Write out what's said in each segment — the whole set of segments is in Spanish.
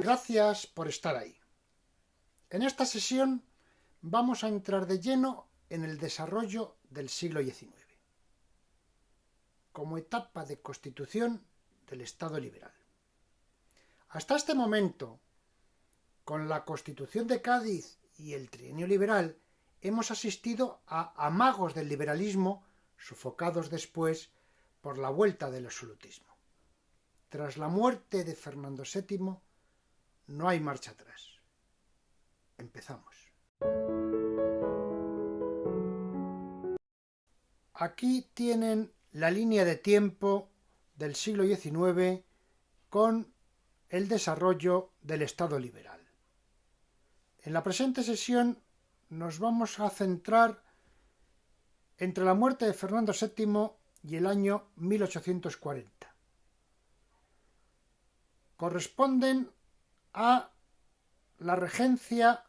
Gracias por estar ahí. En esta sesión vamos a entrar de lleno en el desarrollo del siglo XIX, como etapa de constitución del Estado liberal. Hasta este momento, con la Constitución de Cádiz y el Trienio liberal, hemos asistido a amagos del liberalismo sofocados después por la vuelta del absolutismo. Tras la muerte de Fernando VII, no hay marcha atrás. Empezamos. Aquí tienen la línea de tiempo del siglo XIX con el desarrollo del Estado liberal. En la presente sesión nos vamos a centrar entre la muerte de Fernando VII y el año 1840. Corresponden a la regencia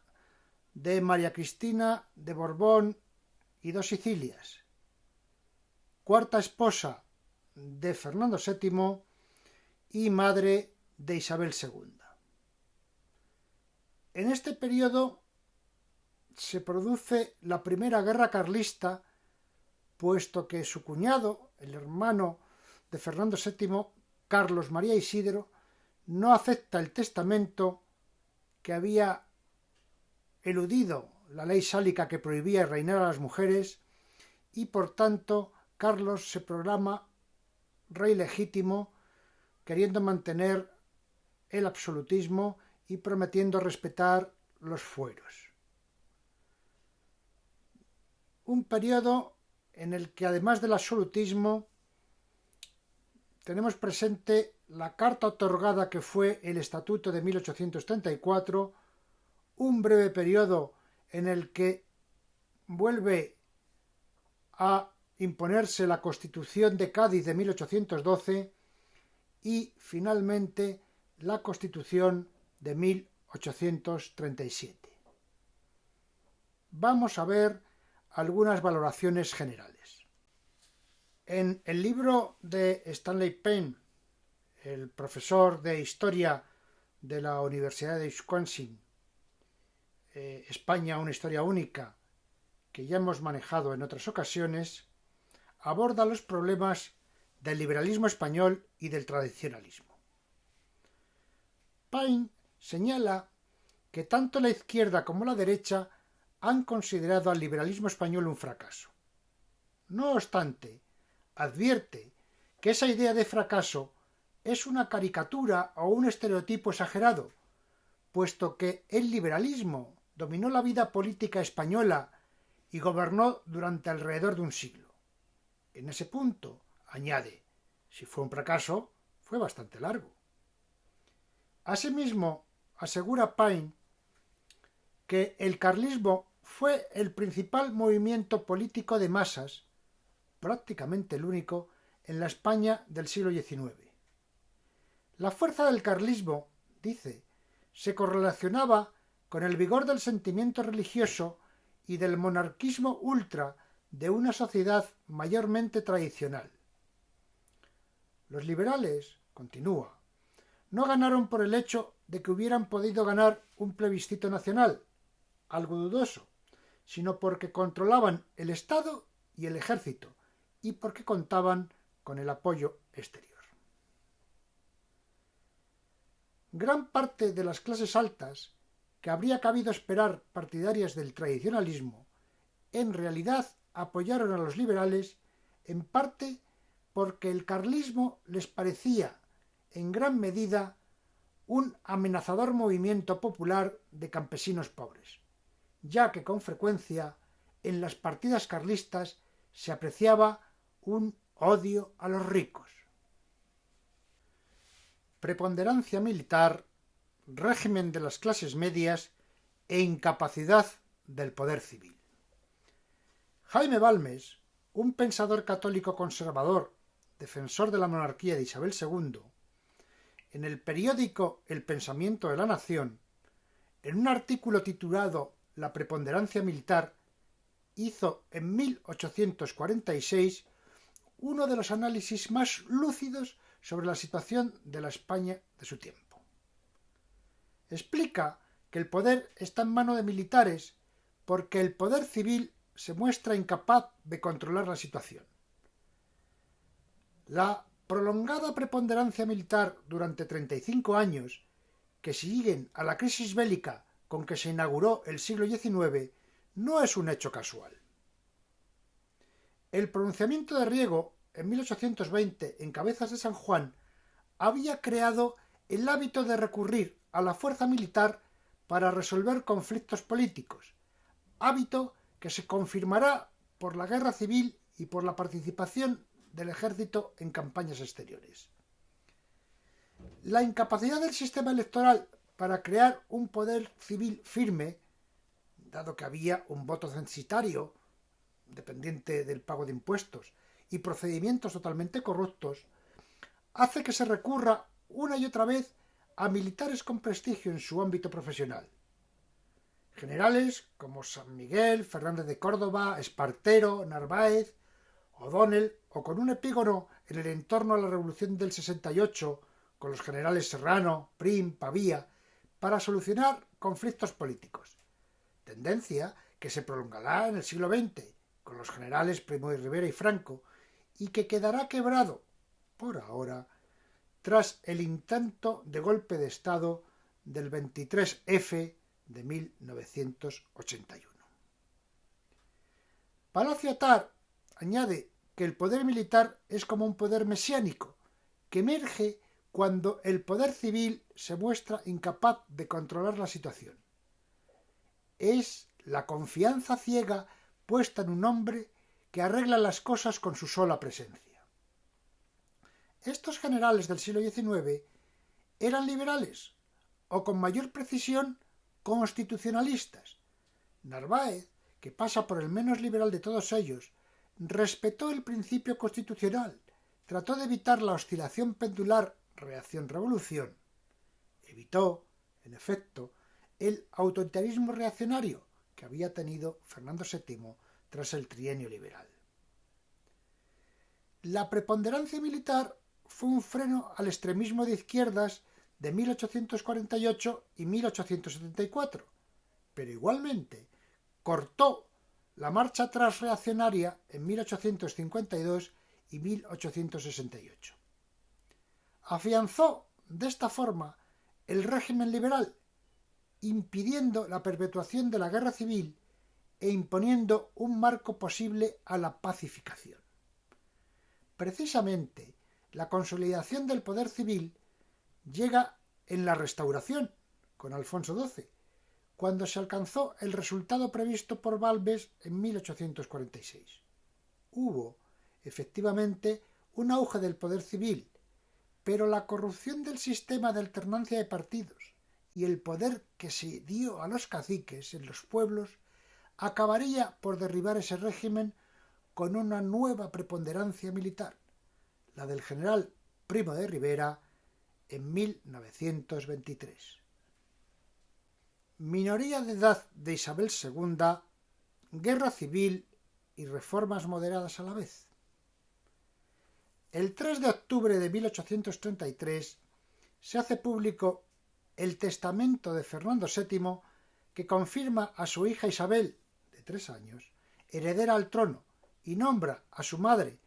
de María Cristina de Borbón y dos Sicilias, cuarta esposa de Fernando VII y madre de Isabel II. En este periodo se produce la primera guerra carlista, puesto que su cuñado, el hermano de Fernando VII, Carlos María Isidro, no acepta el testamento que había eludido la ley sálica que prohibía reinar a las mujeres y, por tanto, Carlos se proclama rey legítimo, queriendo mantener el absolutismo y prometiendo respetar los fueros. Un periodo en el que, además del absolutismo, tenemos presente la carta otorgada que fue el Estatuto de 1834, un breve periodo en el que vuelve a imponerse la Constitución de Cádiz de 1812 y, finalmente, la Constitución de 1837. Vamos a ver algunas valoraciones generales. En el libro de Stanley Payne, el profesor de Historia de la Universidad de Wisconsin, España, una historia única, que ya hemos manejado en otras ocasiones, aborda los problemas del liberalismo español y del tradicionalismo. Payne señala que tanto la izquierda como la derecha han considerado al liberalismo español un fracaso. No obstante, advierte que esa idea de fracaso es una caricatura o un estereotipo exagerado, puesto que el liberalismo dominó la vida política española y gobernó durante alrededor de un siglo. En ese punto, añade, si fue un fracaso, fue bastante largo. Asimismo, asegura Payne que el carlismo fue el principal movimiento político de masas, prácticamente el único, en la España del siglo XIX. La fuerza del carlismo, dice, se correlacionaba con el vigor del sentimiento religioso y del monarquismo ultra de una sociedad mayormente tradicional. Los liberales, continúa, no ganaron por el hecho de que hubieran podido ganar un plebiscito nacional, algo dudoso, sino porque controlaban el Estado y el ejército y porque contaban con el apoyo exterior. Gran parte de las clases altas, que habría cabido esperar partidarias del tradicionalismo, en realidad apoyaron a los liberales en parte porque el carlismo les parecía en gran medida un amenazador movimiento popular de campesinos pobres, ya que con frecuencia en las partidas carlistas se apreciaba un odio a los ricos. Preponderancia militar, régimen de las clases medias e incapacidad del poder civil. Jaime Balmes, un pensador católico conservador, defensor de la monarquía de Isabel II, en el periódico El Pensamiento de la Nación, en un artículo titulado La preponderancia militar, hizo en 1846 uno de los análisis más lúcidos sobre la situación de la España de su tiempo. Explica que el poder está en manos de militares porque el poder civil se muestra incapaz de controlar la situación. La prolongada preponderancia militar durante 35 años, que siguen a la crisis bélica con que se inauguró el siglo XIX, no es un hecho casual. El pronunciamiento de Riego, en 1820, en Cabezas de San Juan, había creado el hábito de recurrir a la fuerza militar para resolver conflictos políticos, hábito que se confirmará por la guerra civil y por la participación del ejército en campañas exteriores. La incapacidad del sistema electoral para crear un poder civil firme, dado que había un voto censitario dependiente del pago de impuestos y procedimientos totalmente corruptos, hace que se recurra una y otra vez a militares con prestigio en su ámbito profesional. Generales como San Miguel, Fernández de Córdoba, Espartero, Narváez, O'Donnell, o con un epígono en el entorno a la Revolución del 68, con los generales Serrano, Prim, Pavía, para solucionar conflictos políticos. Tendencia que se prolongará en el siglo XX, con los generales Primo de Rivera y Franco, y que quedará quebrado, por ahora, tras el intento de golpe de Estado del 23F de 1981. Palacio Attar añade que el poder militar es como un poder mesiánico, que emerge cuando el poder civil se muestra incapaz de controlar la situación. Es la confianza ciega puesta en un hombre que arregla las cosas con su sola presencia. Estos generales del siglo XIX eran liberales, o con mayor precisión, constitucionalistas. Narváez, que pasa por el menos liberal de todos ellos, respetó el principio constitucional, trató de evitar la oscilación pendular reacción-revolución. Evitó, en efecto, el autoritarismo reaccionario que había tenido Fernando VII tras el trienio liberal. La preponderancia militar fue un freno al extremismo de izquierdas de 1848 y 1874, pero igualmente cortó la marcha atrás reaccionaria en 1852 y 1868. Afianzó de esta forma el régimen liberal, impidiendo la perpetuación de la guerra civil e imponiendo un marco posible a la pacificación. Precisamente, la consolidación del poder civil llega en la Restauración, con Alfonso XII, cuando se alcanzó el resultado previsto por Balbes en 1846. Hubo, efectivamente, un auge del poder civil, pero la corrupción del sistema de alternancia de partidos y el poder que se dio a los caciques en los pueblos acabaría por derribar ese régimen con una nueva preponderancia militar, la del general Primo de Rivera en 1923. Minoría de edad de Isabel II, guerra civil y reformas moderadas a la vez. El 3 de octubre de 1833 se hace público el testamento de Fernando VII que confirma a su hija Isabel, de 3 años, heredera al trono y nombra a su madre,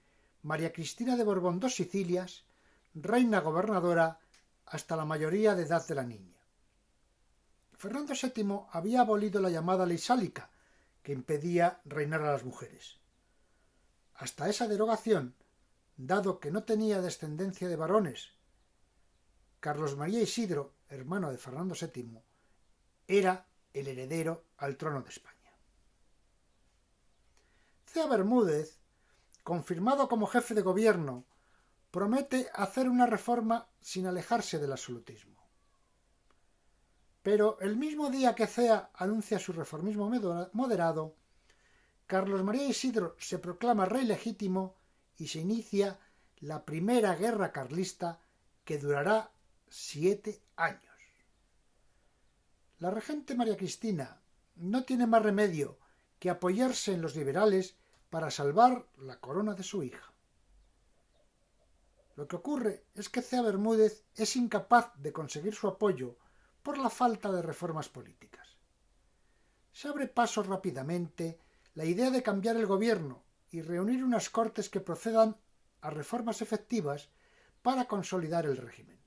María Cristina de Borbón dos Sicilias, reina gobernadora hasta la mayoría de edad de la niña. Fernando VII había abolido la llamada ley sálica, que impedía reinar a las mujeres. Hasta esa derogación, dado que no tenía descendencia de varones, Carlos María Isidro, hermano de Fernando VII, era el heredero al trono de España. Cea Bermúdez, confirmado como jefe de gobierno, promete hacer una reforma sin alejarse del absolutismo. Pero el mismo día que Cea anuncia su reformismo moderado, Carlos María Isidro se proclama rey legítimo y se inicia la primera guerra carlista que durará 7 años. La regente María Cristina no tiene más remedio que apoyarse en los liberales para salvar la corona de su hija. Lo que ocurre es que Cea Bermúdez es incapaz de conseguir su apoyo por la falta de reformas políticas. Se abre paso rápidamente la idea de cambiar el gobierno y reunir unas cortes que procedan a reformas efectivas para consolidar el régimen.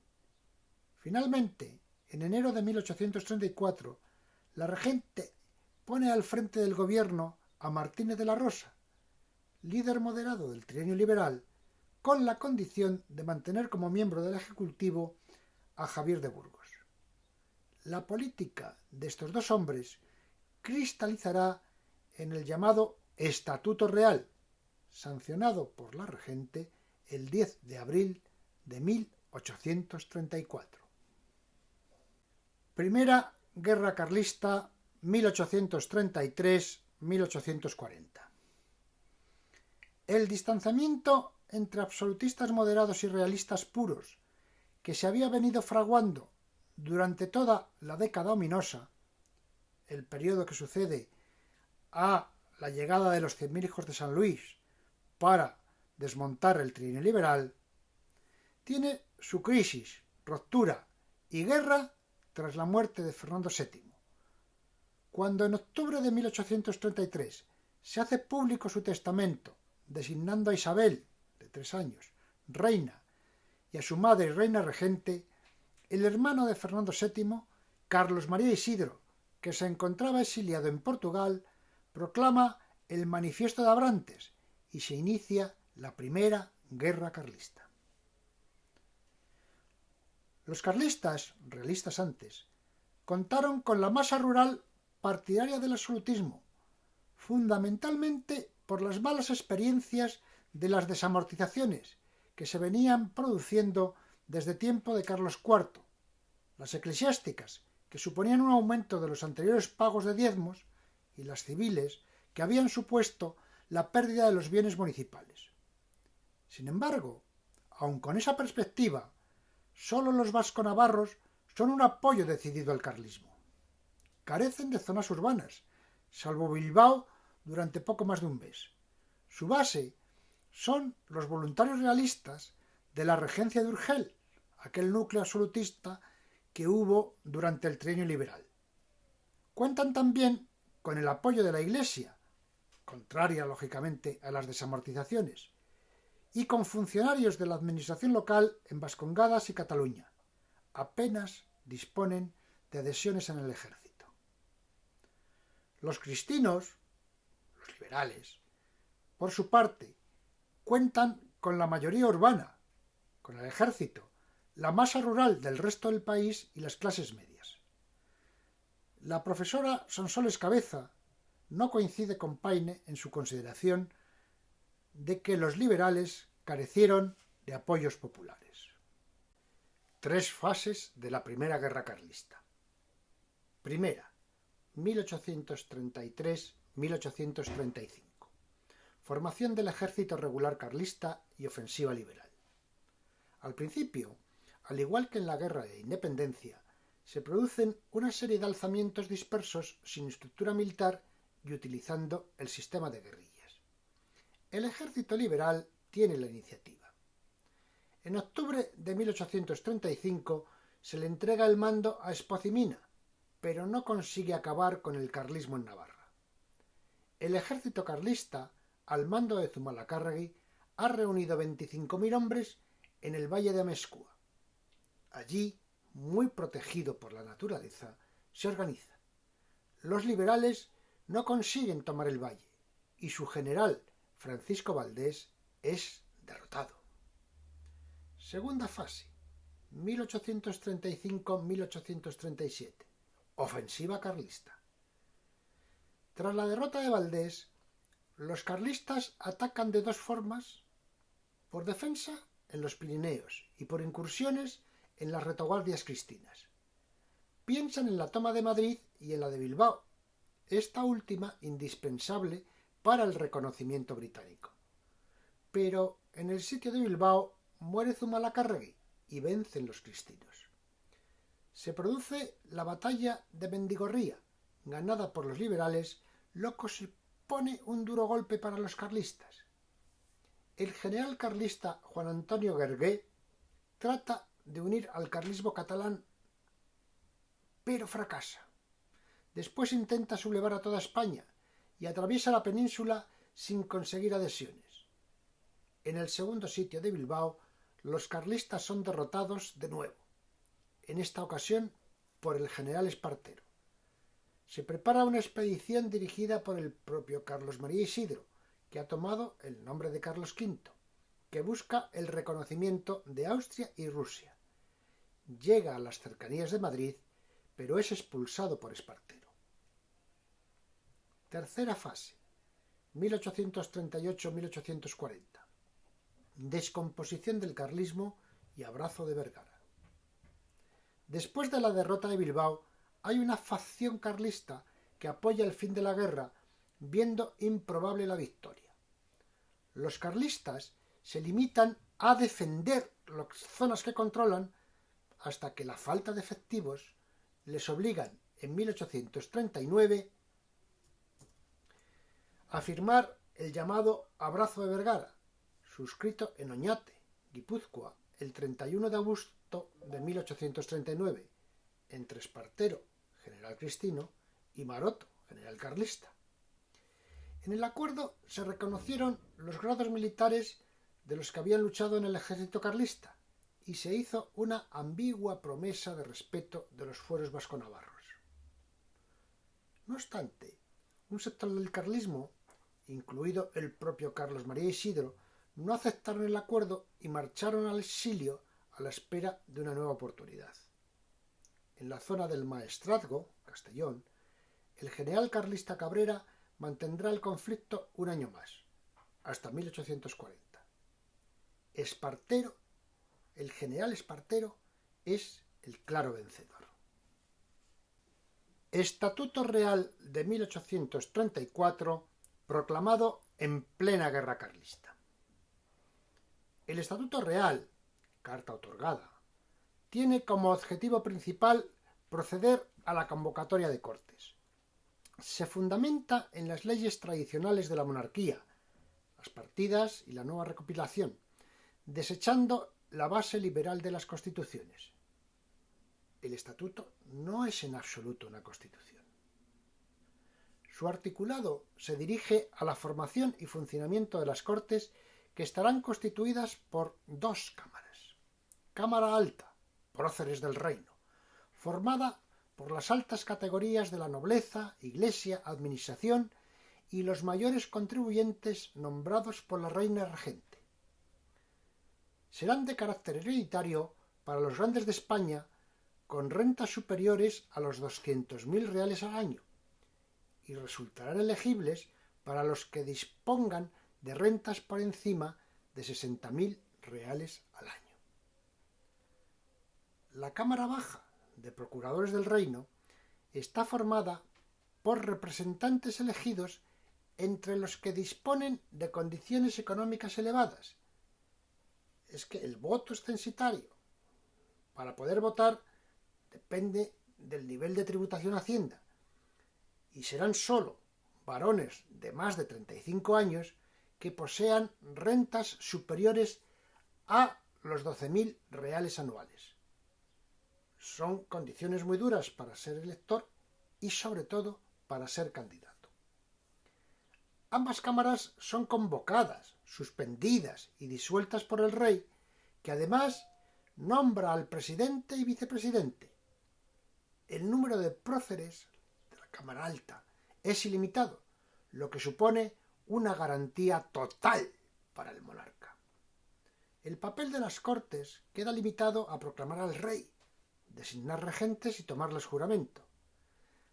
Finalmente, en enero de 1834, la regente pone al frente del gobierno a Martínez de la Rosa, líder moderado del trienio liberal, con la condición de mantener como miembro del Ejecutivo a Javier de Burgos. La política de estos dos hombres cristalizará en el llamado Estatuto Real, sancionado por la regente el 10 de abril de 1834. Primera Guerra Carlista 1833-1840. El distanciamiento entre absolutistas moderados y realistas puros, que se había venido fraguando durante toda la década ominosa, el periodo que sucede a la llegada de los 100.000 hijos de San Luis para desmontar el trienio liberal, tiene su crisis, ruptura y guerra tras la muerte de Fernando VII. Cuando en octubre de 1833 se hace público su testamento, designando a Isabel, de 3 años, reina, y a su madre reina regente, el hermano de Fernando VII, Carlos María Isidro, que se encontraba exiliado en Portugal, proclama el Manifiesto de Abrantes y se inicia la Primera Guerra Carlista. Los carlistas, realistas antes, contaron con la masa rural partidaria del absolutismo, fundamentalmente por las malas experiencias de las desamortizaciones que se venían produciendo desde tiempo de Carlos IV, las eclesiásticas, que suponían un aumento de los anteriores pagos de diezmos, y las civiles, que habían supuesto la pérdida de los bienes municipales. Sin embargo, aun con esa perspectiva, solo los vasconavarros son un apoyo decidido al carlismo. Carecen de zonas urbanas, salvo Bilbao durante poco más de un mes. Su base son los voluntarios realistas de la regencia de Urgel, aquel núcleo absolutista que hubo durante el trienio liberal. Cuentan también con el apoyo de la Iglesia, contraria lógicamente a las desamortizaciones, y con funcionarios de la administración local en Vascongadas y Cataluña. Apenas disponen de adhesiones en el ejército. Los cristinos, los liberales, por su parte, cuentan con la mayoría urbana, con el ejército, la masa rural del resto del país y las clases medias. La profesora Sonsoles Cabeza no coincide con Paine en su consideración de que los liberales carecieron de apoyos populares. 3 fases de la Primera Guerra Carlista. Primera, 1833-1835. Formación del ejército regular carlista y ofensiva liberal. Al principio, al igual que en la Guerra de Independencia, se producen una serie de alzamientos dispersos sin estructura militar y utilizando el sistema de guerrillas. El ejército liberal tiene la iniciativa. En octubre de 1835 se le entrega el mando a Espozimina, pero no consigue acabar con el carlismo en Navarra. El ejército carlista, al mando de Zumalacárregui, ha reunido 25.000 hombres en el valle de Amezcua. Allí, muy protegido por la naturaleza, se organiza. Los liberales no consiguen tomar el valle y su general, Francisco Valdés, es derrotado. Segunda fase, 1835-1837. Ofensiva carlista. Tras la derrota de Valdés, los carlistas atacan de 2 formas: por defensa en los Pirineos y por incursiones en las retaguardias cristinas. Piensan en la toma de Madrid y en la de Bilbao, esta última indispensable para el reconocimiento británico. Pero en el sitio de Bilbao muere Zumalacárregui y vencen los cristinos. Se produce la batalla de Mendigorría, ganada por los liberales, lo que supone un duro golpe para los carlistas. El general carlista Juan Antonio Guergué trata de unir al carlismo catalán pero fracasa. Después intenta sublevar a toda España y atraviesa la península sin conseguir adhesiones. En el segundo sitio de Bilbao, los carlistas son derrotados de nuevo, en esta ocasión por el general Espartero. Se prepara una expedición dirigida por el propio Carlos María Isidro, que ha tomado el nombre de Carlos V, que busca el reconocimiento de Austria y Rusia. Llega a las cercanías de Madrid, pero es expulsado por Espartero. Tercera fase, 1838-1840. Descomposición del carlismo y abrazo de Vergara. Después de la derrota de Bilbao, hay una facción carlista que apoya el fin de la guerra, viendo improbable la victoria. Los carlistas se limitan a defender las zonas que controlan hasta que la falta de efectivos les obligan en 1839 a firmar el llamado Abrazo de Vergara, suscrito en Oñate, Guipúzcoa, el 31 de agosto de 1839, entre Espartero, general cristino, y Maroto, general carlista. En el acuerdo se reconocieron los grados militares de los que habían luchado en el ejército carlista y se hizo una ambigua promesa de respeto de los fueros vasconavarros. No obstante, un sector del carlismo, incluido el propio Carlos María Isidro, no aceptaron el acuerdo y marcharon al exilio a la espera de una nueva oportunidad. En la zona del Maestrazgo, Castellón, el general carlista Cabrera mantendrá el conflicto un año más, hasta 1840. Espartero, el general Espartero, es el claro vencedor. Estatuto Real de 1834, proclamado en plena guerra carlista. El Estatuto Real, carta otorgada, tiene como objetivo principal proceder a la convocatoria de Cortes. Se fundamenta en las leyes tradicionales de la monarquía, las partidas y la nueva recopilación, desechando la base liberal de las constituciones. El estatuto no es en absoluto una constitución. Su articulado se dirige a la formación y funcionamiento de las Cortes, que estarán constituidas por dos cámaras. Cámara Alta, próceres del reino, formada por las altas categorías de la nobleza, iglesia, administración y los mayores contribuyentes nombrados por la reina regente. Serán de carácter hereditario para los grandes de España con rentas superiores a los 200.000 reales al año y resultarán elegibles para los que dispongan de rentas por encima de 60.000 reales al año. La Cámara Baja de Procuradores del Reino está formada por representantes elegidos entre los que disponen de condiciones económicas elevadas. Es que el voto es censitario. Para poder votar depende del nivel de tributación a Hacienda y serán sólo varones de más de 35 años que posean rentas superiores a los 12.000 reales anuales. Son condiciones muy duras para ser elector y sobre todo para ser candidato. Ambas cámaras son convocadas, suspendidas y disueltas por el rey, que además nombra al presidente y vicepresidente. El número de próceres de la Cámara Alta es ilimitado, lo que supone una garantía total para el monarca. El papel de las Cortes queda limitado a proclamar al rey, designar regentes y tomarles juramento.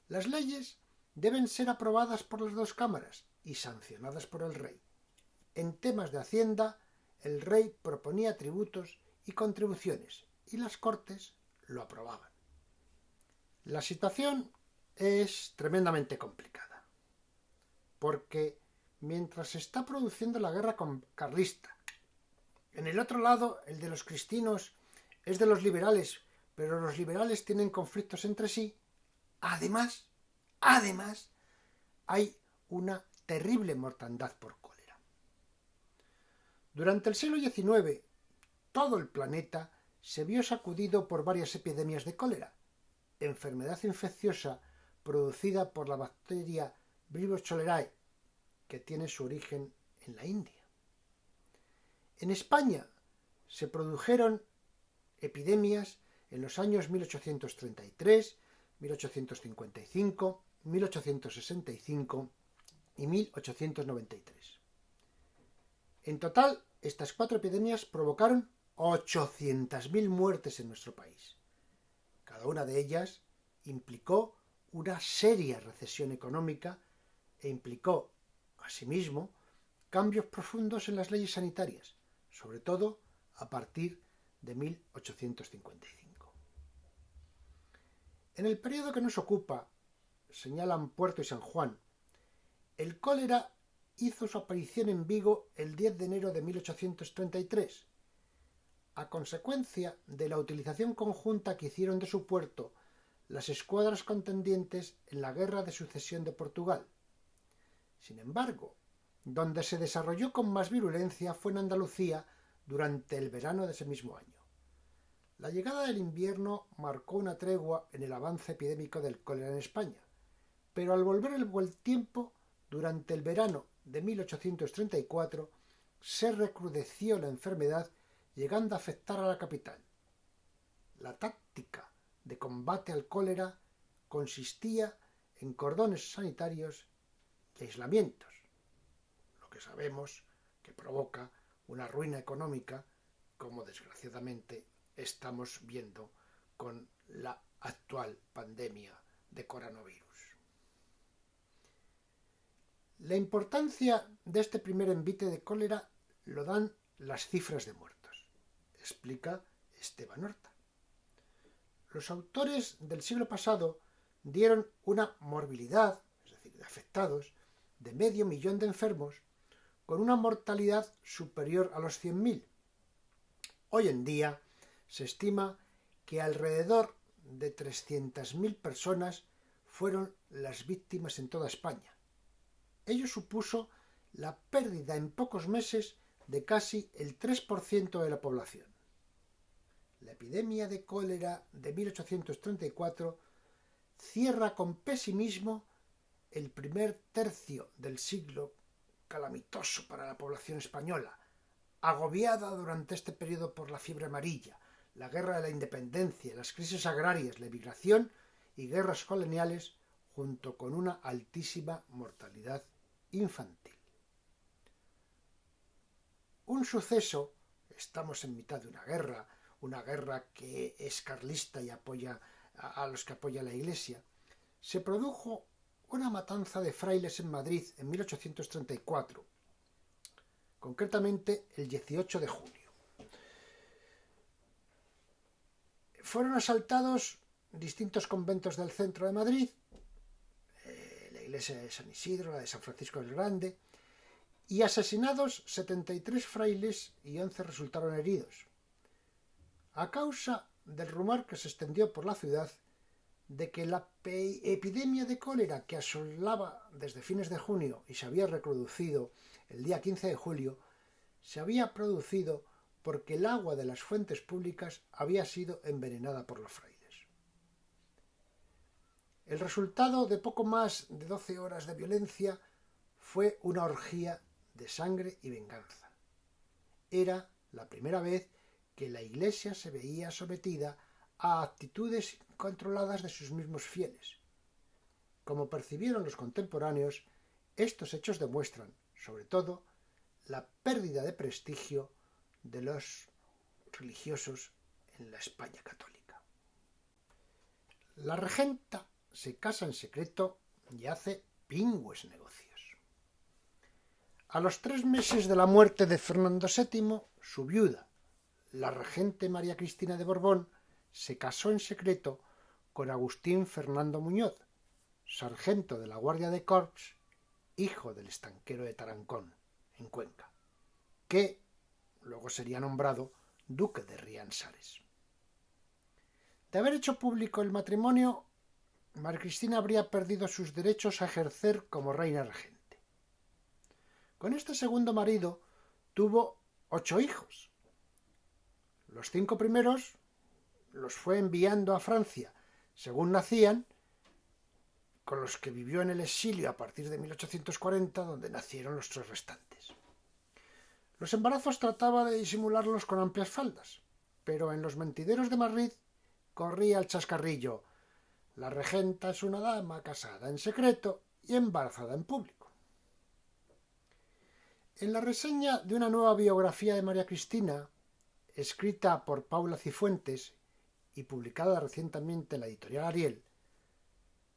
Las leyes deben ser aprobadas por las dos cámaras y sancionadas por el rey. En temas de hacienda, el rey proponía tributos y contribuciones y las Cortes lo aprobaban. La situación es tremendamente complicada, porque mientras se está produciendo la guerra carlista, en el otro lado, el de los cristinos es de los liberales, pero los liberales tienen conflictos entre sí. Además, hay una terrible mortandad por cólera. Durante el siglo XIX, todo el planeta se vio sacudido por varias epidemias de cólera, enfermedad infecciosa producida por la bacteria Vibrio cholerae, que tiene su origen en la India. En España se produjeron epidemias en los años 1833, 1855, 1865 y 1893. En total, estas 4 epidemias provocaron 800.000 muertes en nuestro país. Cada una de ellas implicó una seria recesión económica e implicó, asimismo, cambios profundos en las leyes sanitarias, sobre todo a partir de 1855. En el periodo que nos ocupa, señalan Puerto y San Juan, el cólera hizo su aparición en Vigo el 10 de enero de 1833, a consecuencia de la utilización conjunta que hicieron de su puerto las escuadras contendientes en la Guerra de Sucesión de Portugal. Sin embargo, donde se desarrolló con más virulencia fue en Andalucía durante el verano de ese mismo año. La llegada del invierno marcó una tregua en el avance epidémico del cólera en España, pero al volver el buen tiempo, durante el verano de 1834, se recrudeció la enfermedad, llegando a afectar a la capital. La táctica de combate al cólera consistía en cordones sanitarios y aislamientos, lo que sabemos que provoca una ruina económica, como desgraciadamente estamos viendo con la actual pandemia de coronavirus. La importancia de este primer envite de cólera lo dan las cifras de muertos, explica Esteban Horta. Los autores del siglo pasado dieron una morbilidad, es decir, de afectados, de 500.000 de enfermos, con una mortalidad superior a los 100.000. Hoy en día se estima que alrededor de 300.000 personas fueron las víctimas en toda España. Ello supuso la pérdida en pocos meses de casi el 3% de la población. La epidemia de cólera de 1834 cierra con pesimismo el primer tercio del siglo calamitoso para la población española, agobiada durante este periodo por la fiebre amarilla, la guerra de la independencia, las crisis agrarias, la emigración y guerras coloniales, junto con una altísima mortalidad infantil. Un suceso, estamos en mitad de una guerra que es carlista y apoya a los que apoya la Iglesia, se produjo una matanza de frailes en Madrid en 1834, concretamente el 18 de junio. Fueron asaltados distintos conventos del centro de Madrid, la iglesia de San Isidro, la de San Francisco el Grande, y asesinados 73 frailes y 11 resultaron heridos, a causa del rumor que se extendió por la ciudad de que la epidemia de cólera que asolaba desde fines de junio y se había reproducido el día 15 de julio, se había producido porque el agua de las fuentes públicas había sido envenenada por los frailes. El resultado de poco más de 12 horas de violencia fue una orgía de sangre y venganza. Era la primera vez que la Iglesia se veía sometida a actitudes incontroladas de sus mismos fieles. Como percibieron los contemporáneos, estos hechos demuestran, sobre todo, la pérdida de prestigio de los religiosos en la España católica. La regenta se casa en secreto y hace pingües negocios. A los 3 meses de la muerte de Fernando VII, su viuda, la regente María Cristina de Borbón, se casó en secreto con Agustín Fernando Muñoz, sargento de la Guardia de Corps, hijo del estanquero de Tarancón, en Cuenca, que luego sería nombrado duque de Riansares. De haber hecho público el matrimonio, María Cristina habría perdido sus derechos a ejercer como reina regente. Con este segundo marido tuvo 8 hijos. Los 5 primeros los fue enviando a Francia, según nacían, con los que vivió en el exilio a partir de 1840, donde nacieron los tres restantes. Los embarazos trataba de disimularlos con amplias faldas, pero en los mentideros de Madrid corría el chascarrillo: la regenta es una dama casada en secreto y embarazada en público. En la reseña de una nueva biografía de María Cristina, escrita por Paula Cifuentes y publicada recientemente en la editorial Ariel,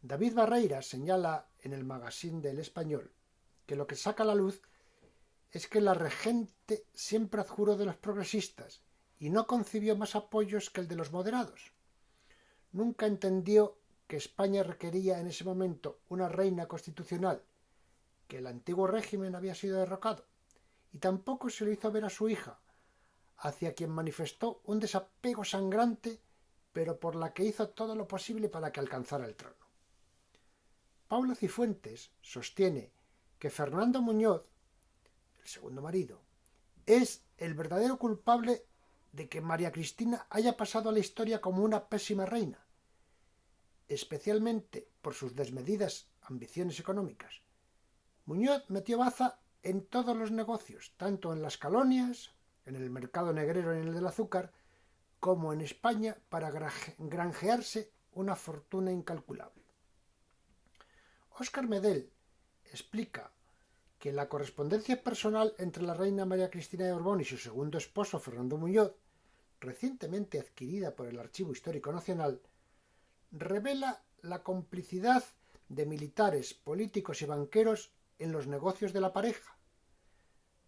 David Barreira señala en el Magazine del Español que lo que saca a la luz es que la regente siempre adjuró de los progresistas y no concibió más apoyos que el de los moderados. Nunca entendió que España requería en ese momento una reina constitucional, que el antiguo régimen había sido derrocado, y tampoco se lo hizo ver a su hija, hacia quien manifestó un desapego sangrante, pero por la que hizo todo lo posible para que alcanzara el trono. Paula Cifuentes sostiene que Fernando Muñoz, el segundo marido, es el verdadero culpable de que María Cristina haya pasado a la historia como una pésima reina, especialmente por sus desmedidas ambiciones económicas. Muñoz metió baza en todos los negocios, tanto en las colonias, en el mercado negrero y en el del azúcar, como en España, para granjearse una fortuna incalculable. Óscar Medel explica que la correspondencia personal entre la reina María Cristina de Borbón y su segundo esposo Fernando Muñoz, recientemente adquirida por el Archivo Histórico Nacional, revela la complicidad de militares, políticos y banqueros en los negocios de la pareja.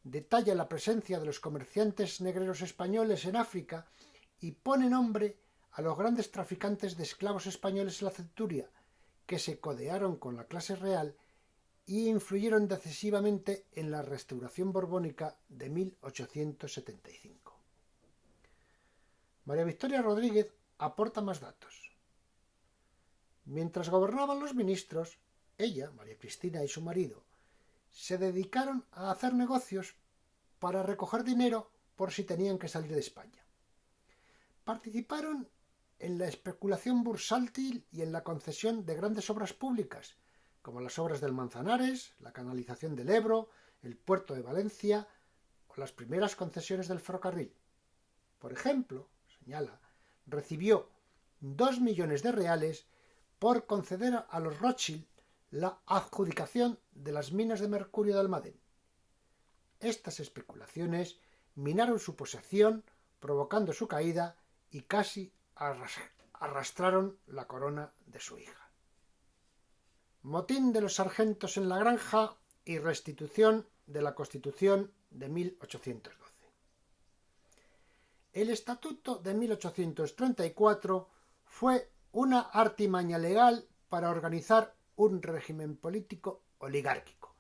Detalla la presencia de los comerciantes negreros españoles en África y pone nombre a los grandes traficantes de esclavos españoles en la Centuria, que se codearon con la clase real y influyeron decisivamente en la restauración borbónica de 1875. María Victoria Rodríguez aporta más datos. Mientras gobernaban los ministros, ella, María Cristina y su marido, se dedicaron a hacer negocios para recoger dinero por si tenían que salir de España. Participaron en la especulación bursátil y en la concesión de grandes obras públicas, como las obras del Manzanares, la canalización del Ebro, el puerto de Valencia o las primeras concesiones del ferrocarril. Por ejemplo, señala, recibió 2 millones de reales por conceder a los Rothschild la adjudicación de las minas de mercurio de Almadén. Estas especulaciones minaron su posesión, provocando su caída y casi arrastraron la corona de su hija. Motín de los sargentos en la granja y restitución de la Constitución de 1812. El Estatuto de 1834 fue una artimaña legal para organizar un régimen político oligárquico.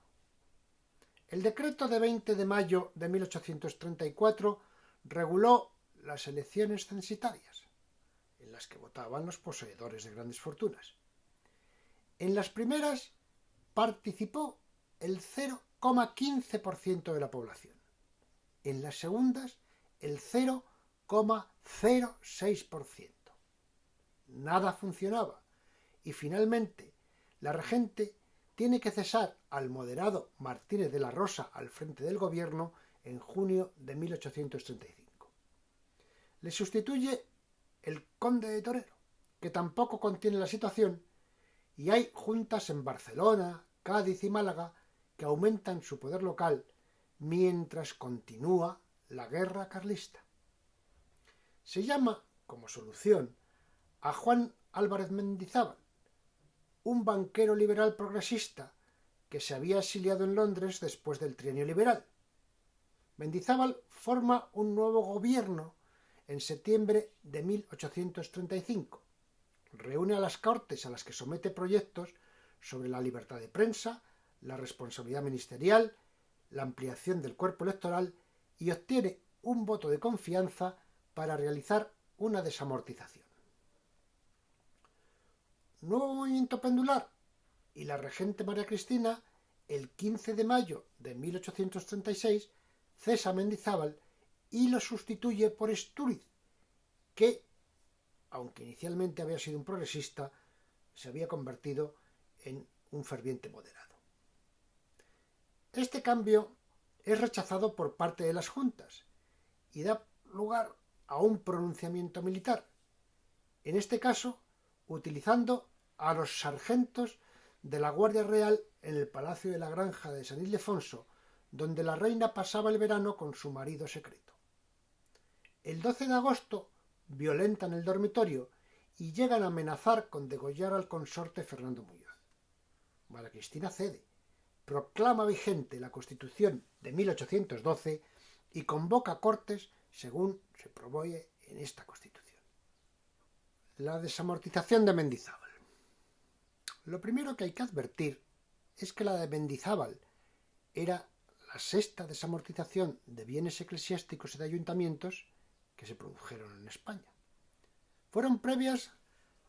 El decreto de 20 de mayo de 1834 reguló las elecciones censitarias, en las que votaban los poseedores de grandes fortunas. En las primeras participó el 0,15% de la población. En las segundas, el 0,06%. Nada funcionaba y finalmente la regente tiene que cesar al moderado Martínez de la Rosa al frente del gobierno en junio de 1835. Le sustituye el conde de Torero, que tampoco contiene la situación, y hay juntas en Barcelona, Cádiz y Málaga que aumentan su poder local mientras continúa la guerra carlista. Se llama, como solución, a Juan Álvarez Mendizábal, un banquero liberal progresista que se había exiliado en Londres después del trienio liberal. Mendizábal forma un nuevo gobierno en septiembre de 1835. Reúne a las Cortes a las que somete proyectos sobre la libertad de prensa, la responsabilidad ministerial, la ampliación del cuerpo electoral y obtiene un voto de confianza para realizar una desamortización. Nuevo movimiento pendular y la regente María Cristina, el 15 de mayo de 1836, cesa a Mendizábal y lo sustituye por Estúriz, que aunque inicialmente había sido un progresista, se había convertido en un ferviente moderado. Este cambio es rechazado por parte de las juntas y da lugar a un pronunciamiento militar, en este caso utilizando a los sargentos de la Guardia Real en el Palacio de la Granja de San Ildefonso, donde la reina pasaba el verano con su marido secreto. El 12 de agosto violentan el dormitorio y llegan a amenazar con degollar al consorte Fernando Muñoz. María Cristina cede, proclama vigente la Constitución de 1812 y convoca Cortes según se promueve en esta Constitución. La desamortización de Mendizábal. Lo primero que hay que advertir es que la de Mendizábal era la sexta desamortización de bienes eclesiásticos y de ayuntamientos que se produjeron en España. Fueron previas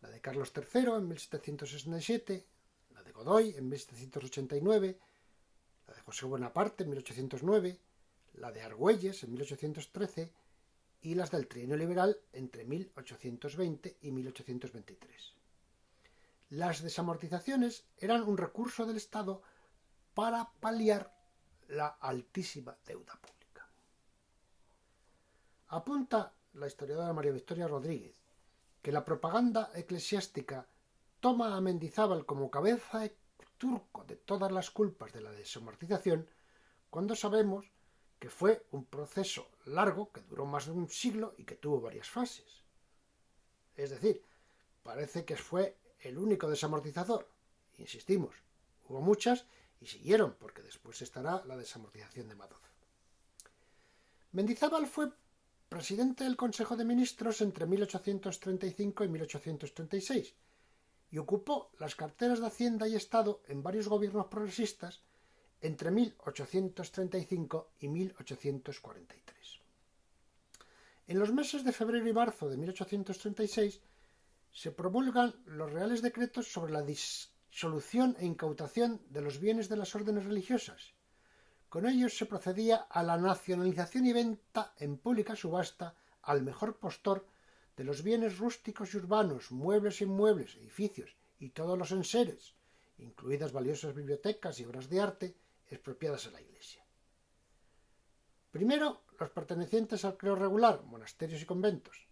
la de Carlos III en 1767, la de Godoy en 1789, la de José Bonaparte en 1809, la de Argüelles en 1813 y las del Trienio Liberal entre 1820 y 1823. Las desamortizaciones eran un recurso del Estado para paliar la altísima deuda pública. Apunta la historiadora María Victoria Rodríguez que la propaganda eclesiástica toma a Mendizábal como cabeza de turco de todas las culpas de la desamortización, cuando sabemos que fue un proceso largo que duró más de un siglo y que tuvo varias fases. Es decir, parece que fue el único desamortizador. Insistimos, hubo muchas y siguieron, porque después estará la desamortización de Madoz. Mendizábal fue presidente del Consejo de Ministros entre 1835 y 1836 y ocupó las carteras de Hacienda y Estado en varios gobiernos progresistas entre 1835 y 1843. En los meses de febrero y marzo de 1836 se promulgan los reales decretos sobre la disolución e incautación de los bienes de las órdenes religiosas. Con ellos se procedía a la nacionalización y venta en pública subasta al mejor postor de los bienes rústicos y urbanos, muebles e inmuebles, edificios y todos los enseres, incluidas valiosas bibliotecas y obras de arte expropiadas a la Iglesia. Primero, los pertenecientes al clero regular, monasterios y conventos.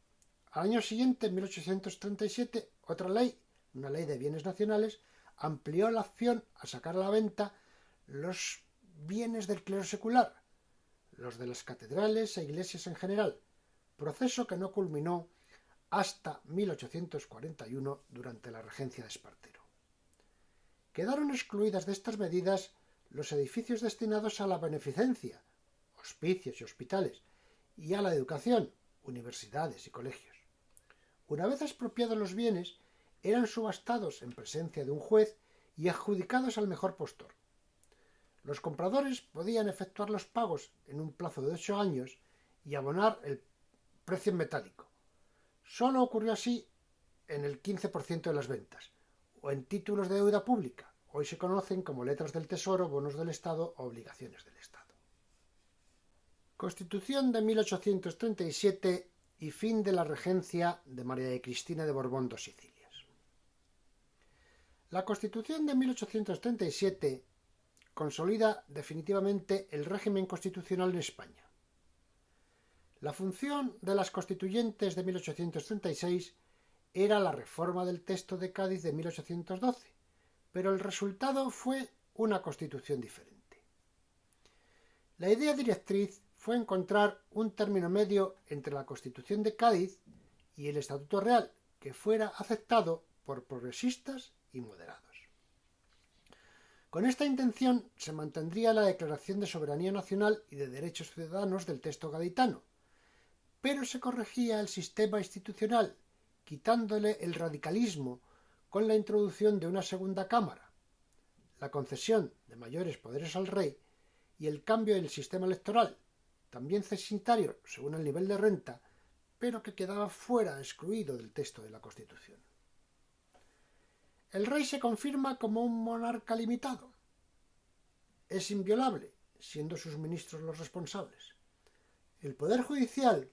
Al año siguiente, en 1837, otra ley, una ley de bienes nacionales, amplió la opción a sacar a la venta los bienes del clero secular, los de las catedrales e iglesias en general, proceso que no culminó hasta 1841 durante la regencia de Espartero. Quedaron excluidas de estas medidas los edificios destinados a la beneficencia, hospicios y hospitales, y a la educación, universidades y colegios. Una vez expropiados los bienes, eran subastados en presencia de un juez y adjudicados al mejor postor. Los compradores podían efectuar los pagos en un plazo de 8 años y abonar el precio en metálico. Solo ocurrió así en el 15% de las ventas, o en títulos de deuda pública. Hoy se conocen como letras del Tesoro, bonos del Estado o obligaciones del Estado. Constitución de 1837 y fin de la regencia de María de Cristina de Borbón dos Sicilias. La Constitución de 1837 consolida definitivamente el régimen constitucional en España. La función de las constituyentes de 1836 era la reforma del texto de Cádiz de 1812, pero el resultado fue una constitución diferente. La idea directriz fue encontrar un término medio entre la Constitución de Cádiz y el Estatuto Real, que fuera aceptado por progresistas y moderados. Con esta intención se mantendría la Declaración de Soberanía Nacional y de Derechos Ciudadanos del texto gaditano, pero se corregía el sistema institucional, quitándole el radicalismo con la introducción de una segunda cámara, la concesión de mayores poderes al rey y el cambio del sistema electoral, también censitario según el nivel de renta, pero que quedaba fuera, excluido del texto de la Constitución. El rey se confirma como un monarca limitado. Es inviolable, siendo sus ministros los responsables. El Poder Judicial,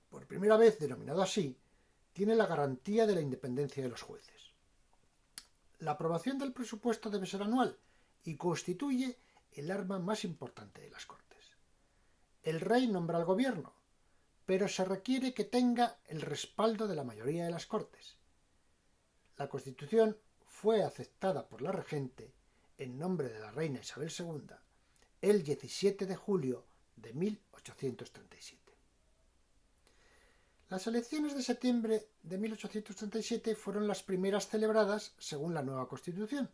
por primera vez denominado así, tiene la garantía de la independencia de los jueces. La aprobación del presupuesto debe ser anual y constituye el arma más importante de las Cortes. El rey nombra al gobierno, pero se requiere que tenga el respaldo de la mayoría de las Cortes. La Constitución fue aceptada por la regente en nombre de la reina Isabel II el 17 de julio de 1837. Las elecciones de septiembre de 1837 fueron las primeras celebradas según la nueva Constitución.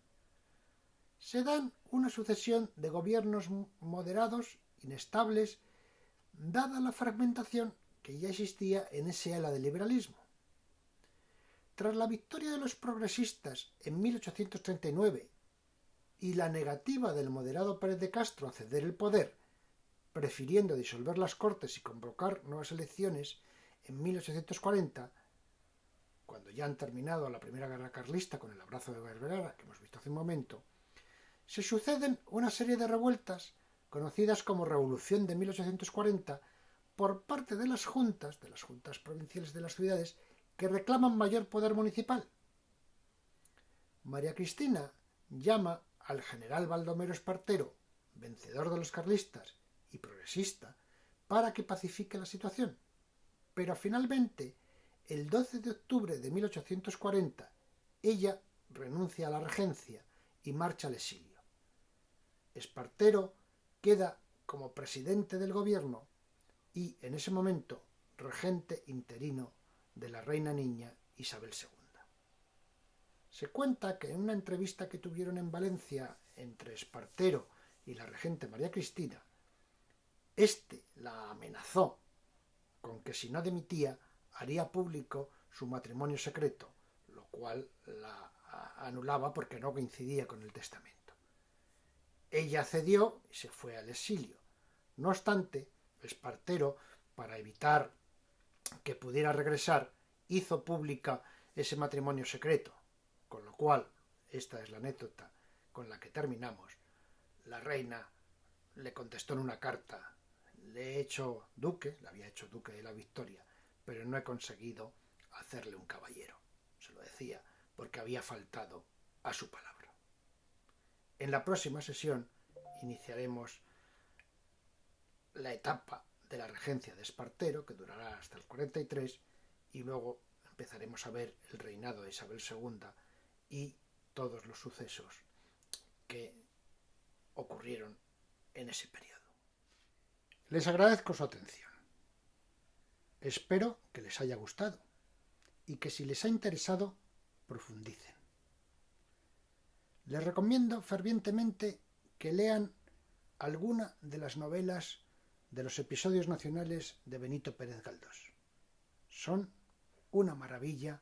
Se dan una sucesión de gobiernos moderados, inestables, dada la fragmentación que ya existía en ese ala del liberalismo. Tras la victoria de los progresistas en 1839 y la negativa del moderado Pérez de Castro a ceder el poder, prefiriendo disolver las Cortes y convocar nuevas elecciones en 1840, cuando ya han terminado la Primera Guerra Carlista con el abrazo de Vergara, que hemos visto hace un momento, se suceden una serie de revueltas conocidas como Revolución de 1840 por parte de las juntas provinciales de las ciudades que reclaman mayor poder municipal. María Cristina llama al general Baldomero Espartero, vencedor de los carlistas y progresista, para que pacifique la situación. Pero finalmente, el 12 de octubre de 1840, ella renuncia a la regencia y marcha al exilio. Espartero queda como presidente del gobierno y, en ese momento, regente interino de la reina niña Isabel II. Se cuenta que en una entrevista que tuvieron en Valencia entre Espartero y la regente María Cristina, éste la amenazó con que si no dimitía haría público su matrimonio secreto, lo cual la anulaba porque no coincidía con el testamento. Ella cedió y se fue al exilio. No obstante, Espartero, para evitar que pudiera regresar, hizo pública ese matrimonio secreto, con lo cual, esta es la anécdota con la que terminamos, la reina le contestó en una carta: le he hecho duque, le había hecho duque de la Victoria, pero no he conseguido hacerle un caballero. Se lo decía porque había faltado a su palabra. En la próxima sesión iniciaremos la etapa de la regencia de Espartero, que durará hasta el 43, y luego empezaremos a ver el reinado de Isabel II y todos los sucesos que ocurrieron en ese periodo. Les agradezco su atención. Espero que les haya gustado y que si les ha interesado, profundicen. Les recomiendo fervientemente que lean alguna de las novelas de los episodios nacionales de Benito Pérez Galdós. Son una maravilla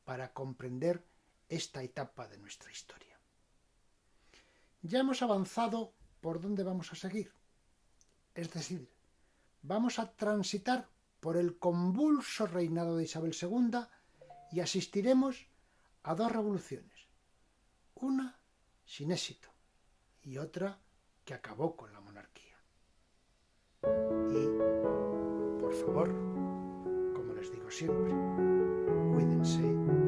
para comprender esta etapa de nuestra historia. Ya hemos avanzado por dónde vamos a seguir. Es decir, vamos a transitar por el convulso reinado de Isabel II y asistiremos a dos revoluciones. Una sin éxito y otra que acabó con la monarquía. Y, por favor, como les digo siempre, cuídense